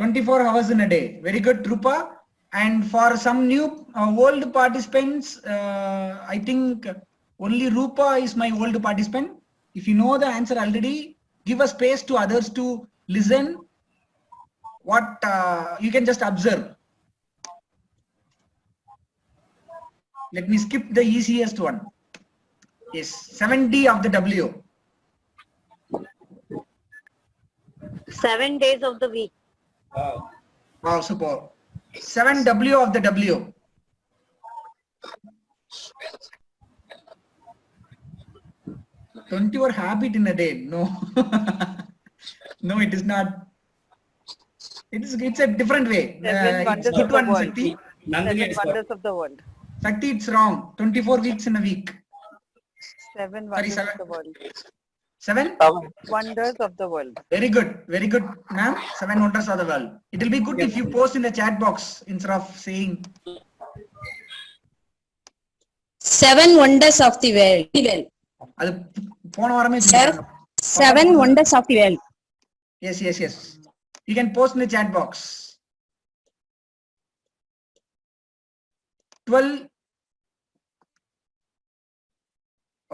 24 hours in a day. Very good, Rupa. And for some new old participants, I think only Rupa is my old participant. If you know the answer already, give a space to others to listen. What you can just observe. Let me skip the easiest one. Yes, 7D of the W. 7 days of the week. Wow, super. 7W of the W. 20 habit in a day. No. No, it is not. It's a different way. 7 wonders Good of the one, world. Sakti. 7 wonders of the world. Sakti, it's wrong. 24 weeks in a week. 7 wonders seven. of the world. 7? Wonders of the world. Very good, ma'am. 7 wonders of the world. It will be good if you post in the chat box instead of saying 7 wonders of the world. அது போன வாரமே Sir, 7 wonders of the world. Yes. You can post in the chat box. 12.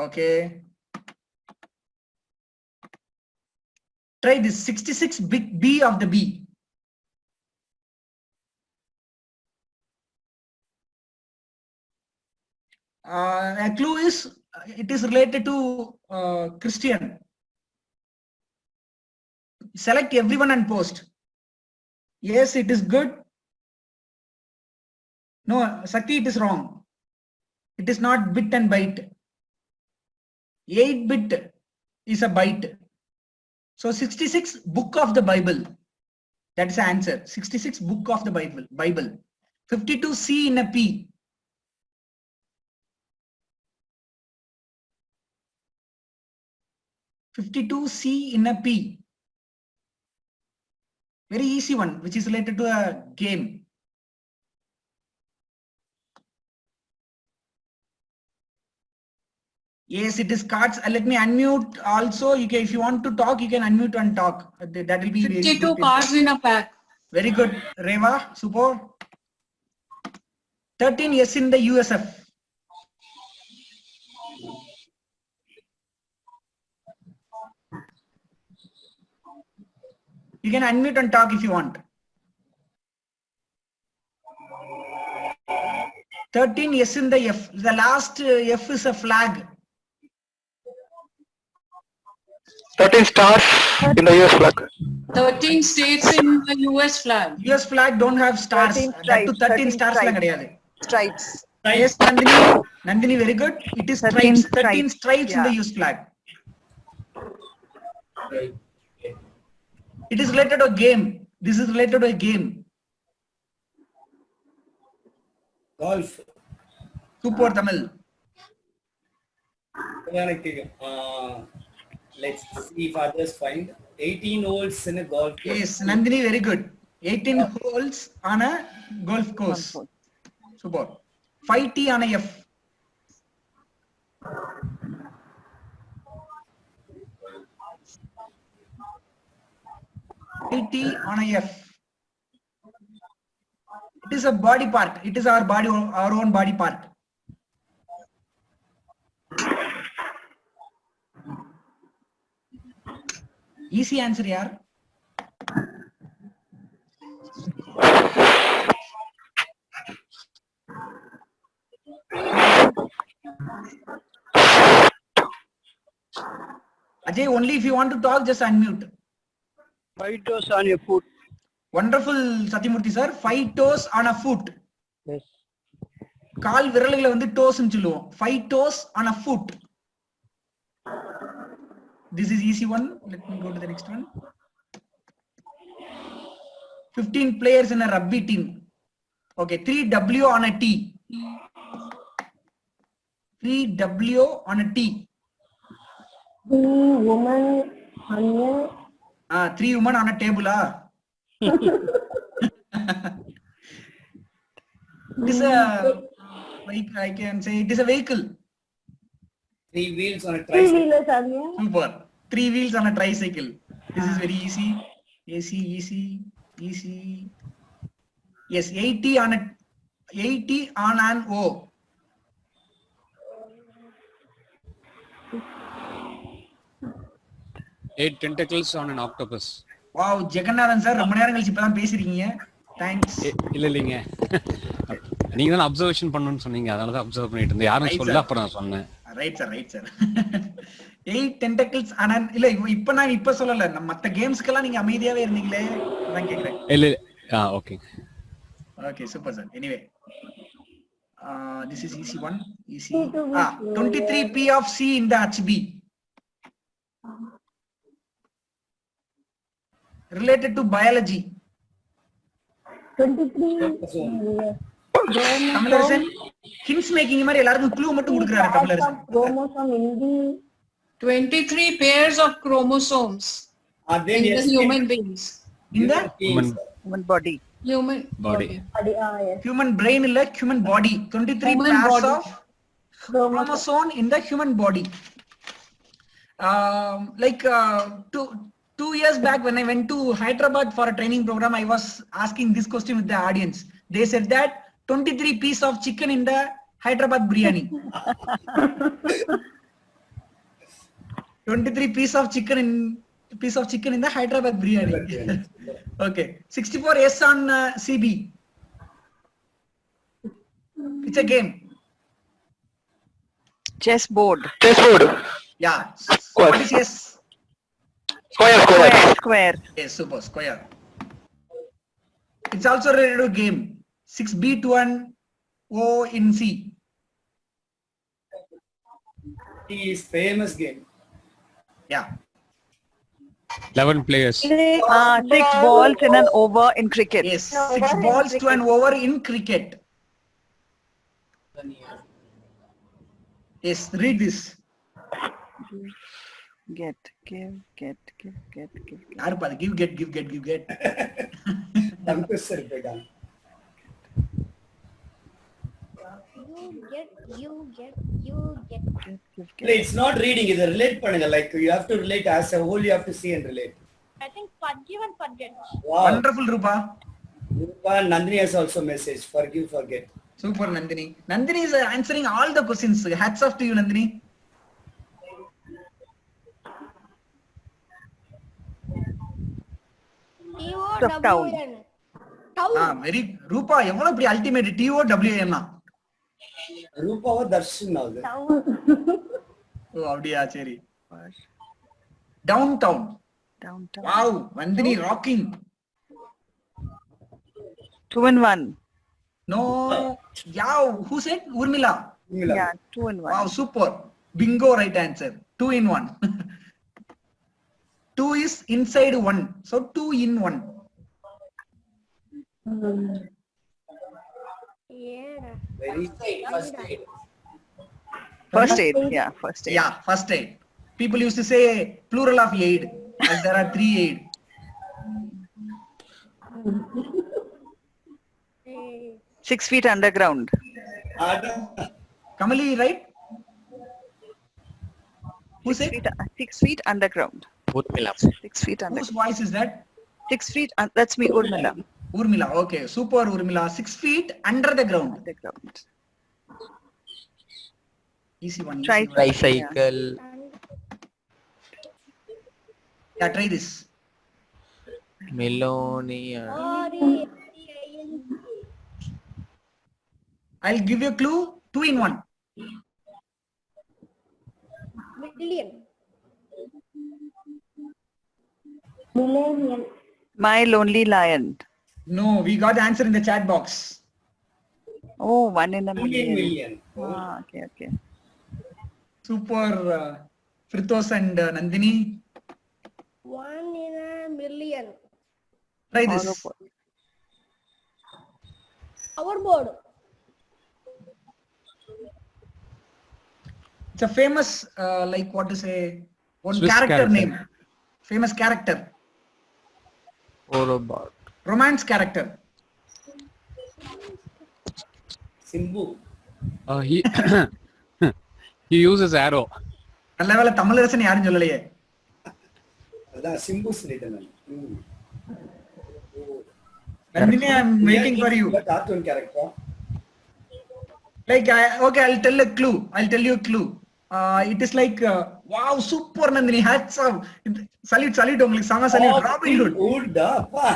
Okay. Try this 66 big B of the B. A clue is it is related to Christian. Select everyone and post. Yes, it is good. No, Sakti, it is wrong. It is not bit and byte. 8-bit is a byte. So 66 book of the Bible. That is the answer. 66 book of the Bible. 52 C in a P. 52 C in a P. Very easy one, which is related to a game. Yes, it is cards. Let me unmute also. You can, if you want to talk, you can unmute and talk. That will be 52 cards in a pack. Very good, Reva. Super. 13 yes in the USF. You can unmute and talk if you want. 13 yes in the F. The last F is a flag. 13 stars in the US flag. 13 states in the US flag. US flag don't have stars. 13 That to stripes, 13 stars lang kadiyadu. Stripes. Yes, Nandini, very good. It is 13 stripes. 13 stripes in the yeah. US flag. It is related to a game. This is related to a game. Golf. Super Tamil. Let's see if others find 18 holes in a golf course. Yes, Nandini, very good. 18 holes on a golf course. Super. 5T on a F. 5T on a F. It is a body part. It is our body, our own body part. Easy answer, yaar. Ajay, only if you want to talk, just unmute. 5 toes on your foot. Wonderful, Satyamurthy sir. 5 toes on a foot. Yes. கால் விரல்களை வந்து toes ன்னு சொல்லுவோம். 5 toes on a foot. This is easy one. Let me go to the next one. 15 players in a rugby team. Okay, 3W on a T. 3W on a T. 3 women on a 3 women on a table. It is a, like I can say, it is a vehicle. 3 wheels on a tricycle. three-wheelers on a Super. 3 wheels on a tricycle. This is very easy. Easy. Easy. Yes, 80 on an O. Eight tentacles on an octopus. Wow, Jeganathan sir ரொம்ப நேரம் கழிச்சு இப்பதான் பேசுறீங்க. Thanks. இல்ல இல்லைங்க. நீங்க தான் observation பண்ணணும்னு சொன்னீங்க. அதனால தான் அப்சர்வ் பண்ணிட்டு இருந்தேன். யாரும் சொல்ல அப்புறம் நான் சொன்னேன். Right sir. 8 tentacles on an இல்ல இப்ப நான் இப்ப சொல்லல. நம்ம மத்த கேம்ஸ்க்கெல்லாம் நீங்க அமைதியாவே இருந்தீங்களே. அதான் கேக்குறேன். இல்ல okay. Okay, super sir. Anyway, this is easy one. Easy. 23p of C in the HB. Related to biology. 23 Kamalasan, hints making மாதிரி எல்லாருக்கும் clue மட்டும் கொடுக்கறாரு Kamalasan. chromosome in the 23 pairs of chromosomes Then in the yes, human beings. In the human body. Human Body. Yes. human brain இல்ல human body. 23 Human pairs body. of chromosome in the human body. Like 2 years back when I went to Hyderabad for a training program, I was asking this question with the audience. They said that 23 piece of chicken in the Hyderabad biryani. 23 piece of chicken in the Hyderabad biryani. Okay, 64S on CB. It's a game. Chessboard. Chessboard. Yeah. Square. What is yes? Square. Square. Yes, super square. It's also related to game. 6B to an O in C. It is famous game. Yeah. 11 players. 6 balls in an over in cricket. Yes. 6 balls to an over in cricket. Yes. Read this. Get, give. யாரு பாரு give get. Compass இருப்பேடா. You get. It's not reading, it's relate பண்ணுங்க. Like you have to relate as a whole, you have to see and relate. I think forgive and forget. Wow. Wonderful, Rupa. Rupa, Nandini has also messaged. Forgive, forget. Super, Nandini. Nandini is answering all the questions. Hats off to you, Nandini. TOWN. Very Rupa. எவ்வளவு இப்படி ultimate TOWN னா? ரூபாவா தர்ஷன் ஆகுது. ஓ அப்படியா சரி. Downtown. Wow, Nandini rocking. 2 and 1. No. Yeah, who said? Urmila. Yeah, 2 and 1. Wow, super. Bingo, right answer. 2 in 1. 2 is inside 1. So 2 in 1. Yeah. Very first aid. First aid. Yeah, first aid. Yeah, first aid. People used to say plural of aid, as there are 3 aid. 6 feet underground. Kamali, right? Who said? 6 feet underground. 6 feet Whose underground. voice is that? 6 feet. That's me, Urmila. Urmila. Okay, super Urmila. 6 feet under the ground. Underground. Easy one. Easy Try. one. Tricycle. Yeah, try this. Melonia. I'll give you a clue. 2 in 1. Million. My lonely lion. No, we got the answer in the chat box. Oh, 1 in a million. Million. Okay. Super Fritos and Nandini. 1 in a million. Try this. Hoverboard. It's a famous, like what to say, one Swiss character character. name. Famous character. Autobot. Romance character. Simbu. He uses arrow. நல்ல வேளை தமிழரசன் யாரும் சொல்லலையே. அதான் சிம்பு சொல்லிட்டேன் நான். Nandini, I'm waiting for you. Cartoon character. Like, okay, I'll tell a clue. I'll tell you a clue. It is like, wow, super Nandini, hats off. Salute, உங்களுக்கு sama salute. Robin Hood. Hood, அப்பா.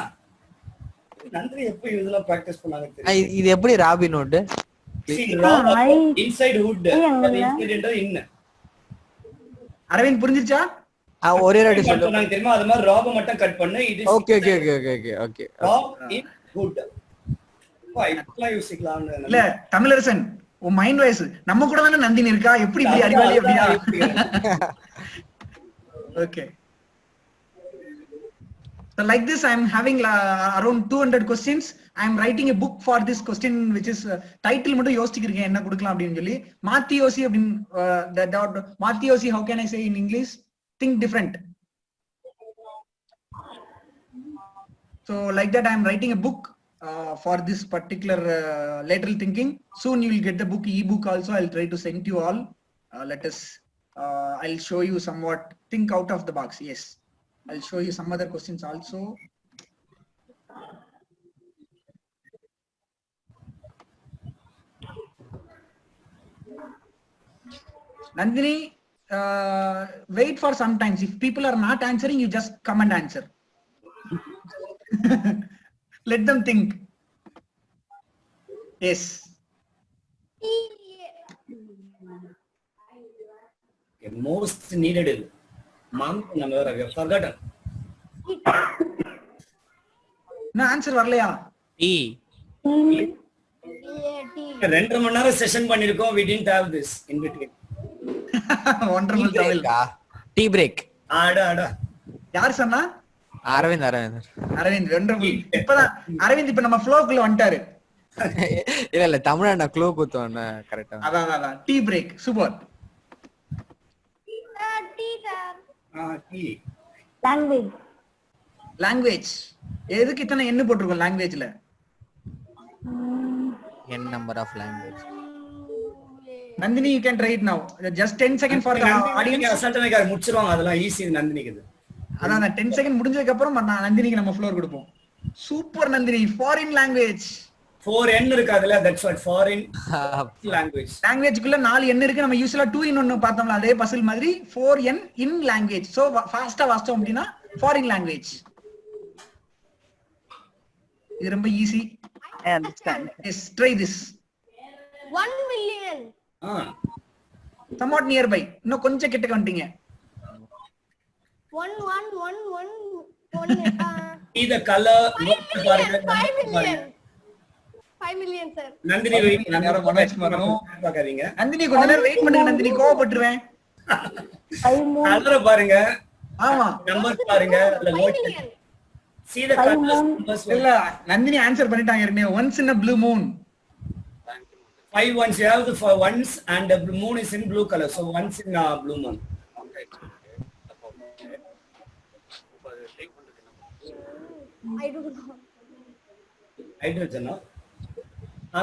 நந்தினி எப்ப இதெல்லாம் practice பண்ணாங்க தெரியும். இது எப்படி robin hood? Inside hood. Inside என்றது in. Aravind புரிஞ்சிருச்சா? ஒரே வாட்டி சொல்லு. சொன்னாங்க தெரியுமா? அது மாதிரி ராப மட்டும் கட் பண்ணு. இது ஓகே. Rap in hood. இப்பலாம் யோசிக்கலாம்னு. இல்ல தமிழரசன், உன் மைண்ட் வாய்ஸ் நம்ம கூட தானே நந்தினி இருக்கா, எப்படி இப்படி அறிவாளி அப்படியா? Okay. So like this, I am having around 200 questions. I am writing a book for this question, which is title மட்டும் யோசிச்சிட்டு இருக்கேன் என்ன கொடுக்கலாம் அப்படின்னு சொல்லி. மாத்தி யோசி அப்படின்னு மாத்தி யோசி, how can I say in English? Think different. So like that, I am writing a book for this particular lateral thinking. Soon you will get the book, e-book also. I'll try to send you all. I'll show you somewhat. Think out of the box. Yes. I'll show you some other questions also. Nandini, wait for some times. If people are not answering, you just come and answer. Let them think. Yes. Most needed. Mom, number I have forgotten. No answer வரலையா? D. 2 மணி நேரம் session பண்ணிருக்கோம். We didn't have this in between. Wonderful Tamil. Tea break. ஆடா. யார் சொன்னா? Aravind wonderful. இப்பதான் அரவிந்த் இப்ப நம்ம ஃப்ளோக்குள்ள வந்துட்டாரு. இல்ல தமிழா நான் க்ளூ குத்துவேன் கரெக்ட்டா. அதான் டீ பிரேக். சூப்பர். லாங்குவேஜ். எதுக்கு இத்தனை என்ன போட்டுருக்கோம் லாங்குவேஜ்ல? n number of language. Nandini, you can try it now. Just 10 seconds for the audience. அசல்ட்டனேக்கா முடிச்சிருவாங்க. அதெல்லாம் ஈஸி நந்தினிக்கு இது. அதான் 10 செகண்ட் முடிஞ்சதுக்கு அப்புறம் நந்தினிக்கு நம்ம ஃப்ளோர் கொடுப்போம். Super Nandini, foreign language. 4n இருக்கு அதுல. That's what foreign language. லாங்குவேஜ்க்குள்ள 4 n இருக்கு. நம்ம யூசுவலா 2 in 1 பார்த்தோம்ல, அதே பசில் மாதிரி 4n in language. சோ ஃபாஸ்டா வாஸ்டோம் அப்படினா ஃபாரின் லாங்குவேஜ். இது ரொம்ப easy. I understand. Yes, try this. 1 million. Somewhat nearby. இன்னும் கொஞ்சம் கிட்ட வந்துட்டீங்க. 1 See the color. 5 million sir. Nandini wait. நேரா மனேஜ் பண்ணனும். பாக்காதீங்க. நந்தினி கொஞ்ச நேரம் வெயிட் பண்ணுங்க. நந்தினி கோவப்பட்டுருவேன். கலர் பாருங்க. ஆமா. நம்பர் பாருங்க. அதுல நோட். See the colors. இல்ல நந்தினி ஆன்சர் பண்ணிட்டாங்க ஏற்கனவே. Once in a blue moon. 5 ones. You have the for once and the moon is in blue color. So once in blue moon. I don't know. Hydrogen.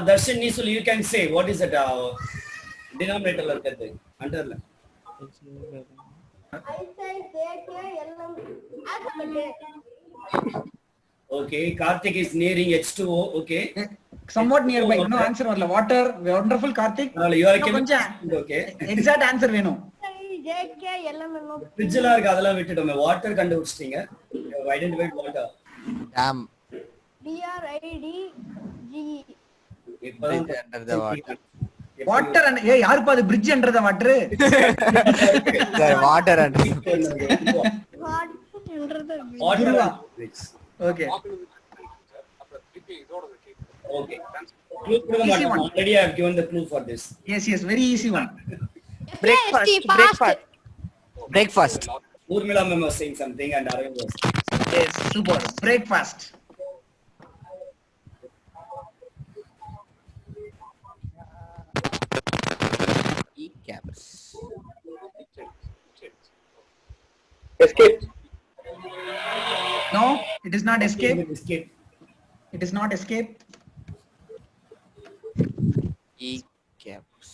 Darshan Nisul, you can say what is that denominator like that underline. I say KLM alphabet. Okay, Karthik is nearing H2O. Okay. Somewhat nearby. No answer வரல. Water. Wonderful Karthik. You are கொஞ்சம் okay. Exact answer வேணும். JKLM. ஃப்ரிட்ஜ்ல இருக்கு அதெல்லாம் விட்டுட்டோமே. Water கண்டுபிடிச்சிட்டீங்க. Identified water. Dam. DRIDGE. Under the water. Water and யாருப்பா அது bridge under the water? Sir, water under. What under the Water. Okay. Okay. Clue Easy one. already I have given the clue for this. Yes, very easy one. Breakfast. Urmila ma'am was saying something and Arvind was. Yes, super. Breakfast. E-caps. Escape. No, it is not escape. Escape. It is not escape. E-caps.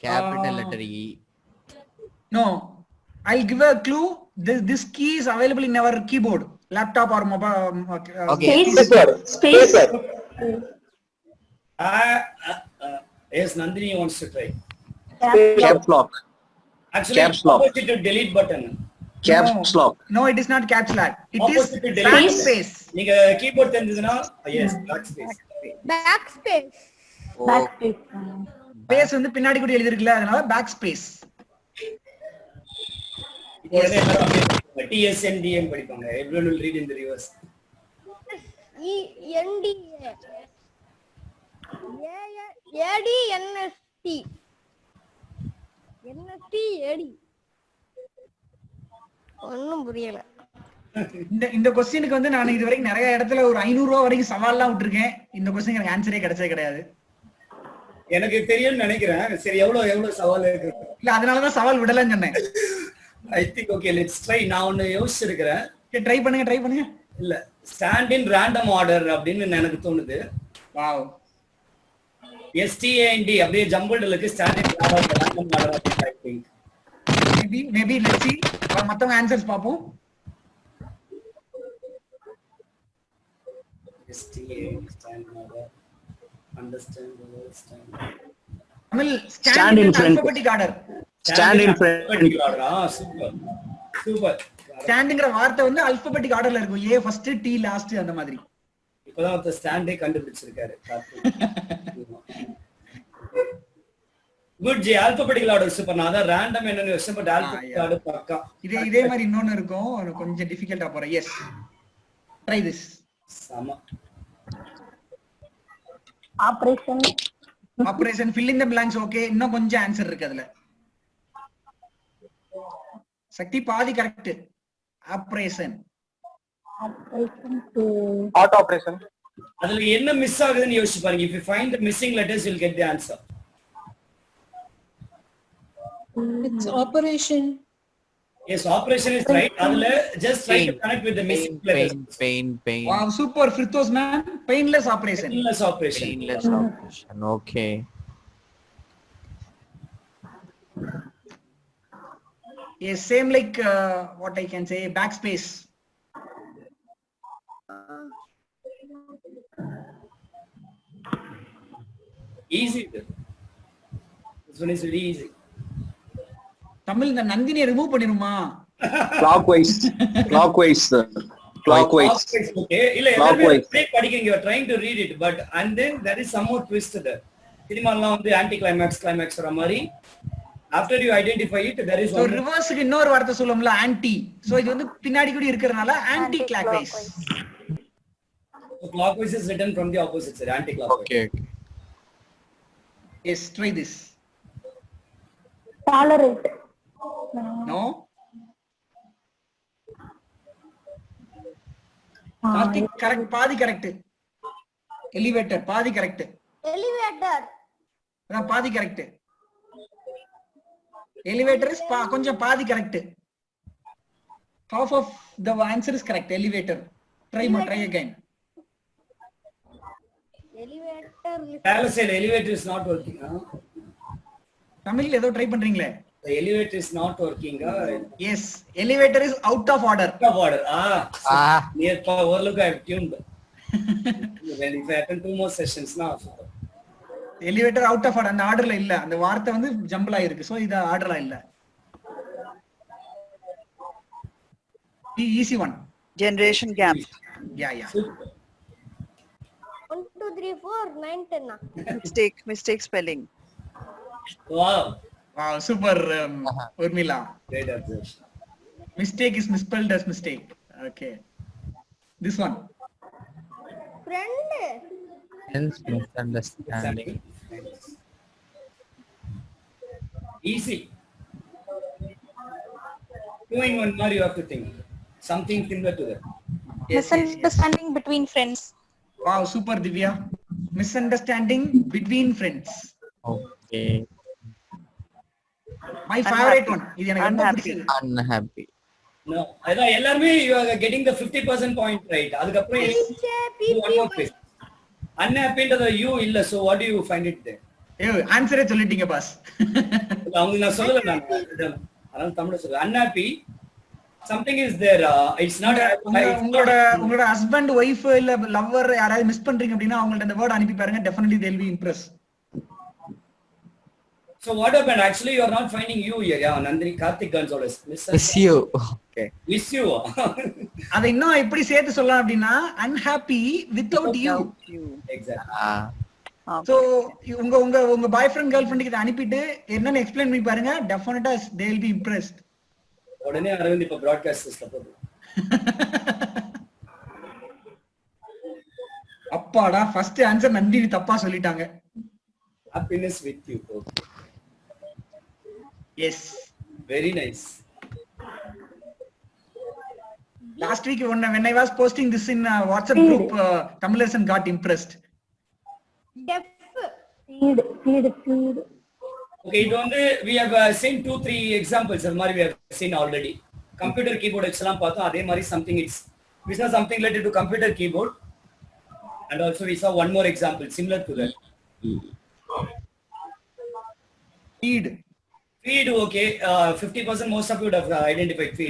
Capital letter E. No, I'll give a clue. This key is available in our keyboard. laptop or mobile. Okay. Space. Yes, Nandini wants to try. Caps lock. Actually, Caps lock. opposite to delete button. Caps lock. No, it is not caps lock. It Opposite to is delete. backspace. நீங்க keyboard தெரிஞ்சதுன்னா yes, backspace. backspace. Oh, Space வந்து பின்னாடி கூட எழுதி இருக்குல்ல, அதனால backspace. உடனே எல்லாரும் TSNDM படிப்பாங்க. Everyone will read in the reverse. ENDA. ADNST. NST AD. ஒண்ணும் புரியல. இந்த கொஸ்டினுக்கு வந்து நான் இது வரைக்கும் நிறைய இடத்துல ஒரு 500 ரூபாய் வரைக்கும் சவால்லாம் விட்டுருக்கேன். இந்த கொஸ்டின் எனக்கு ஆன்சரே கிடைச்சே கிடையாது. எனக்கு தெரியும்னு நினைக்கிறேன். சரி, எவ்வளவு சவால் இருக்கு? இல்ல, அதனாலதான் சவால் விடலன்னு சொன்னேன். I think okay, let's try. நான் ஒன்னு யோசிச்சிருக்கிறேன். ட்ரை பண்ணுங்க. இல்ல, ஸ்டாண்ட் இன் ரேண்டம் ஆர்டர் அப்படின்னு எனக்கு தோணுது. வாவ். STAND அப்படியே ஜம்பிள்ல இருக்கு. Stand in random order I think. Maybe let's see. மத்தவங்க ஆன்சர்ஸ் பாப்போம். STAND stand order. Understand the stand. Tamil Stand stand in in front. alphabetic order. Stand in front. Super. ஸ்டாண்ட்ங்கற வார்த்தை வந்து alphabetic orderல இருக்கும். A first, T last அந்த மாதிரி. இப்பதான் அந்த ஸ்டாண்டே கண்டுபிடிச்சிருக்காரு. Good ji, alphabetical order super. நான் அதான் ரேண்டம் என்னன்னு யோசிச்சேன், பட் ஆல்பபெட்டிக்கல் ஆர்டர் பக்கா. இதே மாதிரி இன்னொன்னு இருக்கும், கொஞ்சம் டிஃபிகல்ட்டா போறேன். Yes, try this. சம operation fill in the blanks. Okay, இன்னும் கொஞ்சம் ஆன்சர் இருக்கு அதுல. சக்தி பாதி கரெக்ட். Operation Auto operation. அதுல என்ன மிஸ் ஆகுதுன்னு யோசிச்சு பாருங்க. If you find the missing letters, you'll get the answer. It's operation. Yes, operation is right. அதுல just try to connect with the missing letters. pain. Wow, super Firthos man. Painless operation. Painless operation. Painless operation. Okay. Yes, same like what I can say, backspace. Easy. This one is very easy. Tamil இந்த நந்தினியை remove பண்ணிருமா? Clockwise. Sir. Clockwise. Okay. இல்ல, எல்லாரும் Clockwise. படிக்கிறீங்க. You are trying to read it, but and then there is some more twist there. சினிமாலாம் வந்து anti climax வர மாதிரி. After you identify it, there is So one. ரிவர்ஸ்க்கு இன்னொரு வார்த்தை சொல்லும்ல, anti. So இது வந்து பின்னாடி கூட இருக்கறனால anti clockwise. So clockwise is written from the opposite side, anti-clockwise. Okay. Yes, try this. Tolerate. No. Karthik correct, பாதி கரெக்ட். எலிவேட்டர் பாதி கரெக்ட். Elevator. அதான் பாதி கரெக்ட். எலிவேட்டர் இஸ் கொஞ்சம் பாதி correct. Half of the answer is correct. Elevator. Try again. Elevator. Palace said elevator is not working. தமிழ்ல ஏதோ try பண்றீங்களே. The elevator is not working. Yes, elevator is out of order. Out of order. Near overlook I have tuned. When if I attend 2 more sessions now. Elevator out of order. அந்த ஆர்டர்ல இல்ல. அந்த வார்த்தை வந்து jumble ஆயிருக்கு. So இது ஆர்டர்ல இல்ல. Easy one. Generation gap. Yeah. 1, 2, 3, 4, 9, 10. Mistake spelling. Wow. Wow, super Urmila. Great observation. Mistake is misspelled as mistake. Okay. This one. Friend. Hence misunderstanding. Easy. 2 in 1 more you have to think. Something similar to that. Misunderstanding between friends. Wow, super Divya. Misunderstanding between friends. Okay. My favorite one. இது எனக்கு ரொம்ப பிடிச்சது. Unhappy. No. அதான் எல்லாரும் you are getting the 50% point right. அதுக்கு அப்புறம் one more quiz. Unhappy-ன்றது you இல்ல. So what do you find it there? ஆன்சரே சொல்லிட்டீங்க பாஸ். அவங்க நான் சொல்லல நான். அதான் தமிழ்ல சொல்றேன். Unhappy something is there. It's not. உங்களோட ஹஸ்பண்ட் ஒய்ஃப் இல்ல லவ்வர் யாராவது மிஸ் பண்றீங்க அப்படின்னா அவங்கள்ட்ட அந்த வேர்ட் அனுப்பி பாருங்க, definitely they'll be impressed. So what happened? Actually, you are not finding you here. Yeah, Nandini Karthik Gonzalez. Miss you. Okay. Miss you. அதை இன்னும் எப்படி சேர்த்து சொல்லலாம் அப்படின்னா unhappy without you. Exactly. So உங்க உங்க உங்க பாய் ஃப்ரெண்ட் கேர்ள் ஃப்ரெண்டுக்கு இதை அனுப்பிட்டு என்னன்னு எக்ஸ்பிளைன் பண்ணி பாருங்க, டெஃபினட்டா they will be impressed. உடனே அரவிந்த் இப்ப பிராட்காஸ்டர்ஸ்ல போடு. அப்பாடா ஃபர்ஸ்ட் ஆன்சர் நந்தினி தப்பா சொல்லிட்டாங்க. Happiness with you. Okay. Yes. Very nice. Last week when I was posting this in WhatsApp group, Tamilasan got impressed. Deaf. Feed. Okay, இது வந்து we have seen 2-3 examples அது மாதிரி we have seen already. Computer keyboard எல்லாம் பார்த்தோம், அதே மாதிரி something we saw something related to computer keyboard, and also we saw one more example similar to that. Feed, okay. 50% most of you would have identified feed.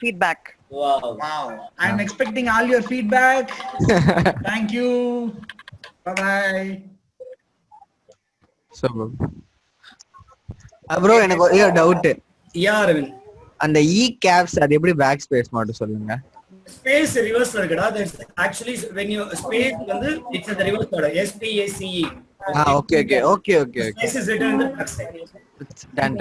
Feedback. Wow. I'm expecting all your feedback. Thank you. Bye bye. So bro, எனக்கு ஒரு doubt. Yeah, Arvind. அந்த E caps அது எப்படி back space மட்டும் சொல்லுங்க. Space reverse இருக்குடா. That's actually when you space வந்து it's the reverse order. SPACE. Okay. Space is written in the back side. Done.